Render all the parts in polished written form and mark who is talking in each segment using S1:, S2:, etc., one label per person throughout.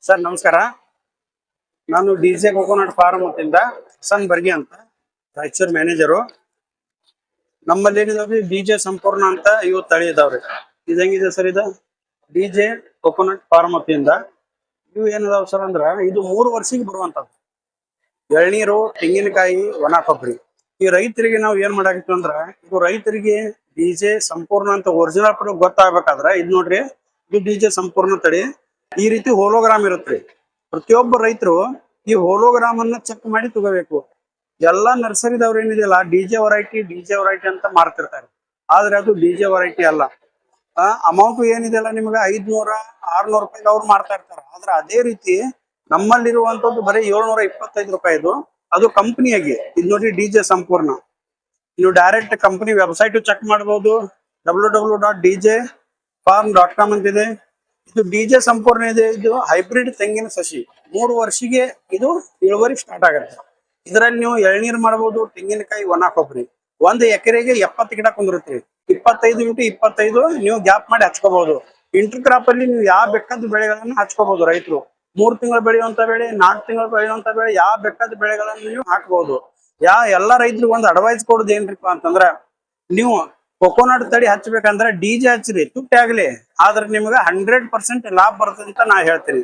S1: Sir ನಮಸ್ಕಾರ. ನಾನು DJ coconut form ಇಂದ ಸನ್ ಬರ್ಗಿ ಅಂತ ರಾಯಚೂರ್ ಮ್ಯಾನೇಜರು. ನಮ್ಮಲ್ಲಿ ಏನಿದಾವ್ರಿ ಡಿಜೆ ಸಂಪೂರ್ಣ ಅಂತ ಇವು ತಳಿ ಇದಾವ್ರಿ. ಇದು ಹೆಂಗಿದೆ ಸರ್, ಇದು ಡಿಜೆ ಕೋಕೋನಟ್ ಫಾರ್ಮ್ ಇಂದ ಇವು ಏನಿದಾವ್ ಸರ್ ಅಂದ್ರ ಇದು 3 ವರ್ಷಕ್ಕೆ ಬರುವಂತದ್ದು ಎಳ್ನೀರು, ತೆಂಗಿನಕಾಯಿ, ಒಣ ಕೊಬ್ಬರಿ. ಈ ರೈತರಿಗೆ ನಾವು ಏನ್ ಮಾಡಾಕಿತ್ತು ಅಂದ್ರ, ಇದು ರೈತರಿಗೆ ಡಿಜೆ ಸಂಪೂರ್ಣ ಅಂತ ಒರಿಜಿನಲ್ ಪ್ರಾಡಕ್ಟ್ ಗೊತ್ತಾಗ್ಬೇಕಾದ್ರ ಇದು ನೋಡ್ರಿ, ಇದು ಡಿಜೆ ಸಂಪೂರ್ಣ ತಳಿ. ಈ ರೀತಿ ಹೋಲೋಗ್ರಾಮ್ ಇರುತ್ತೆ. ಪ್ರತಿಯೊಬ್ಬ ರೈತರು ಈ ಹೋಲೋಗ್ರಾಮ್ ಅನ್ನ ಚೆಕ್ ಮಾಡಿ ತಗೋಬೇಕು. ಎಲ್ಲಾ ನರ್ಸರಿದವ್ರು ಏನಿದೆಯಲ್ಲ ಡಿಜೆ ವೆರೈಟಿ ಅಂತ ಮಾರ್ತಿರ್ತಾರೆ, ಆದ್ರೆ ಅದು ಡಿಜೆ ವೆರೈಟಿ ಅಲ್ಲ. ಅಮೌಂಟ್ ಏನಿದೆಯಲ್ಲ ನಿಮ್ಗೆ 500-600 ರೂಪಾಯಿ ಅವ್ರು ಮಾಡ್ತಾ ಇರ್ತಾರೆ. ಆದ್ರೆ ಅದೇ ರೀತಿ ನಮ್ಮಲ್ಲಿರುವಂತದ್ದು ಬರೀ 725 ರೂಪಾಯಿದು. ಅದು ಕಂಪನಿಯಾಗಿ ಇದು ನೋಡಿ ಡಿಜೆ ಸಂಪೂರ್ಣ. ನೀವು ಡೈರೆಕ್ಟ್ ಕಂಪನಿ ವೆಬ್ಸೈಟ್ ಚೆಕ್ ಮಾಡಬಹುದು, www.djfarm.com ಅಂತಿದೆ. ಇದು ಡಿಜೆ ಸಂಪೂರ್ಣ ಇದೆ. ಇದು ಹೈಬ್ರಿಡ್ ತೆಂಗಿನ ಸಸಿ 3 ವರ್ಷಕ್ಕೆ ಇದು ಇಳುವರಿ ಸ್ಟಾರ್ಟ್ ಆಗುತ್ತೆ. ಇದರಲ್ಲಿ ನೀವು ಎಳ್ನೀರು ಮಾಡಬಹುದು, ತೆಂಗಿನಕಾಯಿ, ಒಣ ಕೊಬ್ಬರಿ. 1 ಎಕರೆಗೆ 70 ಗಿಡ ಕುಂದಿರುತ್ತೆ. 25 × 25 ನೀವು ಗ್ಯಾಪ್ ಮಾಡಿ ಹಚ್ಕೋಬಹುದು. ಇಂಟರ್ ಕ್ರಾಪ್ ಅಲ್ಲಿ ನೀವು ಯಾವ ಬೇಕಾದ ಬೆಳೆಗಳನ್ನ ಹಚ್ಕೋಬಹುದು. ರೈತರು 3 ತಿಂಗಳು ಬೆಳೆಯುವಂತ ಬೆಳೆ, 4 ತಿಂಗಳು ಬೆಳೆಯುವಂತ ಬೆಳೆ, ಯಾವ ಬೇಕಾದ ಬೆಳೆಗಳನ್ನ ನೀವು ಹಾಕಬಹುದು. ಎಲ್ಲಾ ರೈತರಿಗೆ ಒಂದು ಅಡ್ವೈಸ್ ಕೊಡೋದು ಏನ್ರಿಪ್ಪ ಅಂತಂದ್ರ, ನೀವು ಕೊಕೋನಟ್ ತಳಿ ಹಚ್ಬೇಕಂದ್ರೆ ಡಿಜೆ ಹಚ್ಚಿರಿ, ತುಟ್ಟಿ ಆಗ್ಲಿ, ಆದ್ರೆ ನಿಮ್ಗೆ 100% ಲಾಭ ಬರ್ತದೆ ಅಂತ ನಾ ಹೇಳ್ತೀನಿ.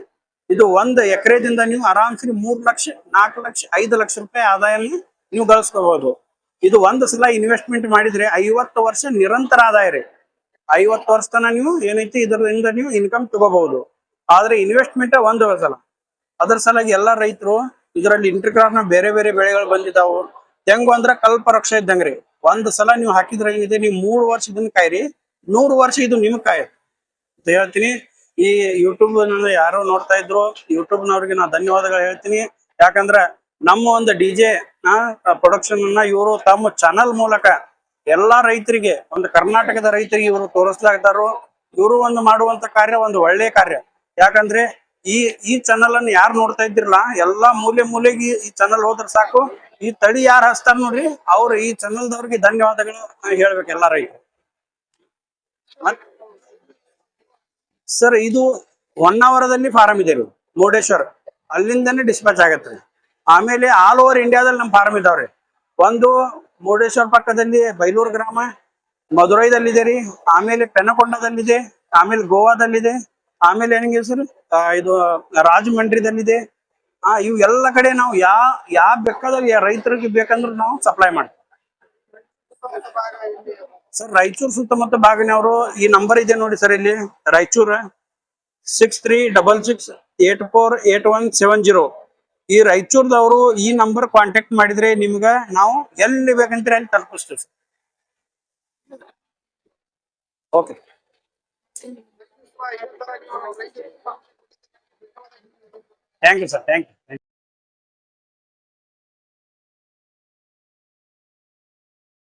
S1: ಇದು 1 ಎಕರೆದಿಂದ ನೀವು ಆರಾಮ್ಸರಿ 3 ಲಕ್ಷ, 4 ಲಕ್ಷ, 5 ಲಕ್ಷ ರೂಪಾಯಿ ಆದಾಯನ ನೀವು ಗಳಿಸ್ಕೋಬಹುದು. ಇದು ಒಂದು ಸಲ ಇನ್ವೆಸ್ಟ್ಮೆಂಟ್ ಮಾಡಿದ್ರೆ 50 ವರ್ಷ ನಿರಂತರ ಆದಾಯ ರೀ. 50 ವರ್ಷ ತನ ನೀವು ಏನೈತಿ ಇದರಿಂದ ನೀವು ಇನ್ಕಮ್ ತಗೋಬಹುದು. ಆದ್ರೆ ಇನ್ವೆಸ್ಟ್ಮೆಂಟ್ ಒಂದು ಸಲ. ಅದ್ರ ಸಲಾಗಿ ಎಲ್ಲಾ ರೈತರು ಇದರಲ್ಲಿ ಇಂಟರ್ ಕ್ರಾಪ್ ನ ಬೇರೆ ಬೇರೆ ಬೆಳೆಗಳು ಬಂದಿದ್ದಾವು. ತೆಂಗು ಅಂದ್ರ ಕಲ್ಪವೃಕ್ಷ ಇದ್ದಂಗ್ರಿ. ಒಂದ್ ಸಲ ನೀವು ಹಾಕಿದ್ರೆ ಏನಿದೆ, ನೀವು 3 ವರ್ಷ ಇದನ್ನ ಕಾಯ್ರಿ, 100 ವರ್ಷ ಇದು ನಿಮ್ ಕಾಯಿ ಅಂತ ಹೇಳ್ತೀನಿ. ಈ ಯೂಟ್ಯೂಬ್ ಯಾರೋ ನೋಡ್ತಾ ಇದ್ರು, ಯೂಟ್ಯೂಬ್ನವ್ರಿಗೆ ನಾ ಧನ್ಯವಾದಗಳು ಹೇಳ್ತೀನಿ. ಯಾಕಂದ್ರ ನಮ್ಮ ಒಂದು ಡಿಜೆ ಪ್ರೊಡಕ್ಷನ್ ಅನ್ನ ಇವರು ತಮ್ಮ ಚಾನಲ್ ಮೂಲಕ ಎಲ್ಲಾ ರೈತರಿಗೆ, ಒಂದು ಕರ್ನಾಟಕದ ರೈತರಿಗೆ ಇವರು ತೋರಿಸ್ಲಾಗ್ತಾರೋ. ಇವರು ಒಂದು ಮಾಡುವಂತ ಕಾರ್ಯ ಒಂದು ಒಳ್ಳೆ ಕಾರ್ಯ. ಯಾಕಂದ್ರೆ ಈ ಚಾನಲ್ ಅನ್ನು ಯಾರು ನೋಡ್ತಾ ಇದ್ದಿರಲ್ಲ, ಎಲ್ಲಾ ಮೂಲೆಗೆ ಈ ಚಾನಲ್ ಹೋದ್ರೆ ಸಾಕು. ಈ ತಳಿ ಯಾರು ಹಚ್ತಾರ ನೋಡ್ರಿ, ಅವ್ರು ಈ ಚಾನಲ್ದವ್ರಿಗೆ ಧನ್ಯವಾದಗಳು ಹೇಳ್ಬೇಕು ಎಲ್ಲಾ ರೈತರು. ಸರ್ ಇದು ಹೊನ್ನಾವರದಲ್ಲಿ ಫಾರಂ ಇದೆ, ಮುರುಡೇಶ್ವರ, ಅಲ್ಲಿಂದನೇ ಡಿಸ್ಪ್ಯಾಚ್ ಆಗತ್ತೆ. ಆಮೇಲೆ ಆಲ್ ಓವರ್ ಇಂಡಿಯಾದಲ್ಲಿ ನಮ್ಮ ಫಾರಂ ಇದಾವ್ರಿ. ಒಂದು ಮುರುಡೇಶ್ವರ ಪಕ್ಕದಲ್ಲಿ ಬೈಲೂರು ಗ್ರಾಮ, ಮಧುರೈದಲ್ಲಿದೆ ರೀ, ಆಮೇಲೆ ಪೆನಕೊಂಡದಲ್ಲಿದೆ, ಆಮೇಲೆ ಗೋವಾದಲ್ಲಿದೆ, ಆಮೇಲೆ ಏನಿದೆ ಸರ್ ಇದು ರಾಜಮಂಡ್ರಿದಲ್ಲಿದೆ. ಇವು ಎಲ್ಲ ಕಡೆ ನಾವು ಯಾವ ಬೇಕಾದ್ರೆ ರೈತರಿಗೆ ಬೇಕಂದ್ರೆ ನಾವು ಸಪ್ಲೈ ಮಾಡ್ತೀವಿ ಸರ್. ರಾಯಚೂರು ಸುತ್ತಮುತ್ತ ಭಾಗನವರು ಈ ನಂಬರ್ ಇದೆ ನೋಡಿ ಸರ್, ಇಲ್ಲಿ ರಾಯಚೂರ್ 6366848170. ಈ ರಾಯಚೂರ್ದವರು ಈ ನಂಬರ್ ಕಾಂಟ್ಯಾಕ್ಟ್ ಮಾಡಿದ್ರೆ ನಿಮ್ಗ ನಾವು ಎಲ್ಲಿ ಬೇಕಂತೀರಿ ಅಲ್ಲಿ ತಲುಪಿಸ್ತೀವಿ sir. Okay, thank you sir, thank you.